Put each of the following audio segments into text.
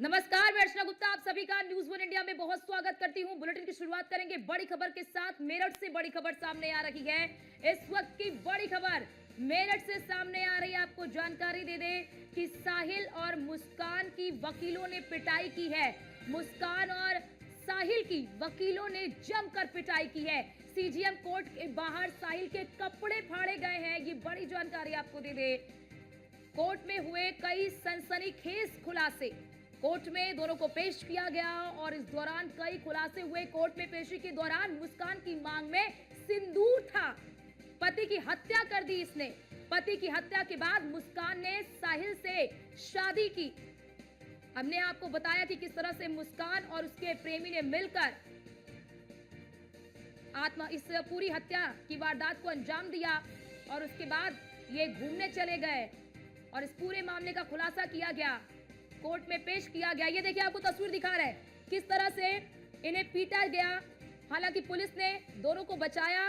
नमस्कार, मैं अर्चना गुप्ता आप सभी का न्यूज वन इंडिया में बहुत स्वागत करती हूं। बुलेटिन की शुरुआत करेंगे बड़ी खबर के साथ। मेरठ से बड़ी खबर सामने आ रही है। इस वक्त की बड़ी खबर मेरठ से सामने आ रही है। आपको जानकारी दे दें कि साहिल और मुस्कान की वकीलों ने पिटाई की है। मुस्कान और साहिल की वकीलों ने जमकर पिटाई की है। सीजीएम कोर्ट के बाहर साहिल के कपड़े फाड़े गए हैं। ये बड़ी जानकारी आपको दे दें। कोर्ट में हुए कई सनसनीखेज खुलासे। कोर्ट में दोनों को पेश किया गया और इस दौरान कई खुलासे हुए। कोर्ट में पेशी के दौरान मुस्कान की मांग में सिंदूर था। पति की हत्या कर दी इसने। पति की हत्या के बाद मुस्कान ने साहिल से शादी की। हमने आपको बताया कि किस तरह से मुस्कान और उसके प्रेमी ने मिलकर इस पूरी हत्या की वारदात को अंजाम दिया और उसके बाद ये घूमने चले गए और इस पूरे मामले का खुलासा किया गया, कोर्ट में पेश किया गया। ये देखिए, आपको तस्वीर दिखा रहे हैं किस तरह से इन्हें पीटा गया। हालांकि पुलिस ने दोनों को बचाया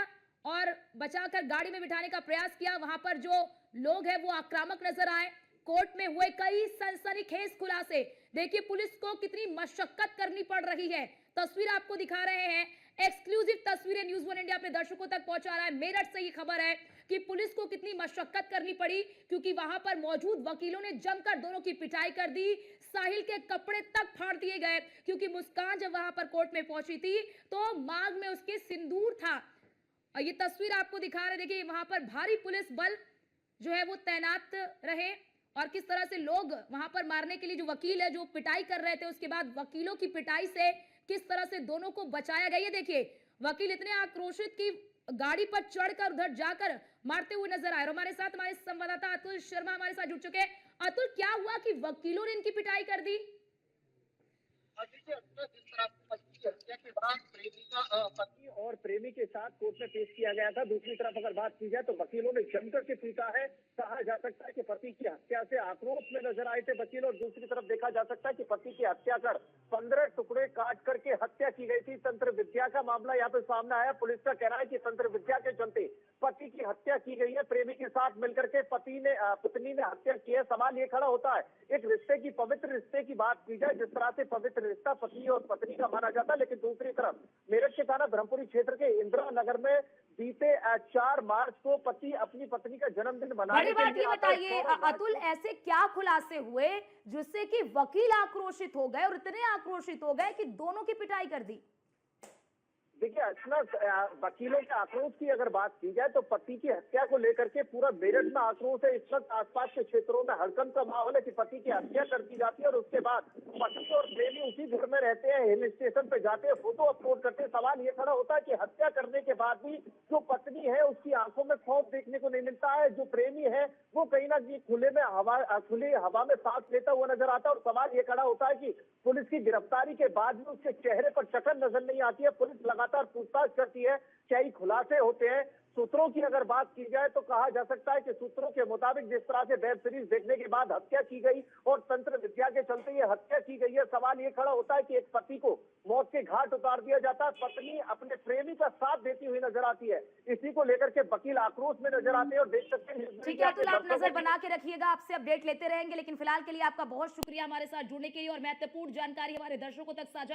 और बचाकर गाड़ी में बिठाने का प्रयास किया। वहां पर जो लोग हैं वो आक्रामक नजर आए। कोर्ट में हुए कई सनसनीखेज खुलासे। देखिए पुलिस को कितनी मशक्कत करनी पड़ रही है। तस्वीर आपको दिखा रहे हैं, एक्सक्लूसिव तस्वीरें न्यूज वन इंडिया अपने दर्शकों तक पहुंचा रहा है। मेरठ से ये खबर है कि पुलिस को कितनी मशक्कत करनी पड़ी, क्योंकि वहां पर मौजूद वकीलों ने जमकर दोनों की पिटाई कर दी। साहिल के कपड़े तक फाड़ दिए गए, क्योंकि मुस्कान जब वहां पर कोर्ट में पहुंची थी तो मांग में उसके सिंदूर था। और ये तस्वीर आपको दिखा रहे, देखिए वहां पर भारी पुलिस बल जो है वो तैनात रहे और किस तरह से लोग वहां पर मारने के लिए जो वकील है जो पिटाई कर रहे थे, उसके बाद वकीलों की पिटाई से किस तरह से दोनों को बचाया गया। ये देखिए, वकील इतने आक्रोशित कि गाड़ी पर चढ़कर उधर जाकर मारते हुए नजर आए। और हमारे साथ हमारे संवाददाता अतुल शर्मा हमारे साथ जुड़ चुके हैं। अतुल, क्या हुआ कि वकीलों ने इनकी पिटाई कर दी? देखिए, जिस तरह से पति की हत्या के बाद प्रेमिका पति और प्रेमी के साथ कोर्ट में पेश किया गया था, दूसरी तरफ अगर बात की जाए तो वकीलों ने जमकर के पीटा है। कहा जा सकता है कि पति की हत्या से आक्रोश में नजर आए थे वकील, और दूसरी तरफ देखा जा सकता है कि पति की हत्या कर 15 टुकड़े काट करके हत्या की गई थी। तंत्र विद्या का मामला यहाँ पे सामने आया। पुलिस का कहना है कि तंत्र विद्या के चलते पति की हत्या की गई है। प्रेमी के साथ मिलकर के पत्नी ने हत्या की है। सवाल ये खड़ा होता है, एक रिश्ते की, पवित्र रिश्ते की बात की जाए, जिस तरह से पवित्र रिश्ता पति और पत्नी का माना जाता है, लेकिन दूसरी तरफ मेरठ के थाना ब्रह्मपुरी क्षेत्र के इंदिरा नगर में बीते 4 मार्च को पति अपनी पत्नी का जन्मदिन मनाने के लिए बताइए अतुल, ऐसे क्या खुलासे हुए जिससे कि वकील आक्रोशित हो गए और इतने आक्रोशित हो गए कि दोनों की पिटाई कर दी? देखिए अर्चना, वकीलों के आक्रोश की अगर बात की जाए तो पति की हत्या को लेकर के पूरा मेरठ में आक्रोश है। इस वक्त आसपास के क्षेत्रों में हड़कंप का माहौल है कि पति की हत्या कर दी जाती है और उसके बाद पति और प्रेमी उसी घर में रहते हैं, हिल स्टेशन पे जाते हैं, फोटो अपलोड करते हैं। सवाल ये खड़ा होता है कि हत्या करने के बाद भी जो पत्नी है उसकी आंखों में खौफ देखने को नहीं मिलता है। जो प्रेमी है वो कहीं ना कहीं खुली हवा में सांस लेता हुआ नजर आता है। और सवाल ये खड़ा होता है कि पुलिस की गिरफ्तारी के बाद भी उसके चेहरे पर शकन नजर नहीं आती है। पुलिस लगातार पूछताछ करती है, कई खुलासे होते हैं। सूत्रों की अगर बात की जाए तो कहा जा सकता है कि सूत्रों के मुताबिक जिस तरह से वेब सीरीज देखने के बाद हत्या की गई और तंत्र विद्या के चलते ये हत्या की गई है। सवाल ये खड़ा होता है कि एक पति को मौत के घाट उतार दिया जाता है, पत्नी अपने प्रेमी का साथ देती हुई नजर आती है। इसी को लेकर के वकील आक्रोश में नजर आते हैं और देख सकते हैं। ठीक है अतुल, आप नजर बना के रखिएगा, आपसे अपडेट लेते रहेंगे, लेकिन फिलहाल के लिए आपका बहुत शुक्रिया हमारे साथ जुड़ने के लिए और महत्वपूर्ण जानकारी हमारे दर्शकों तक साझा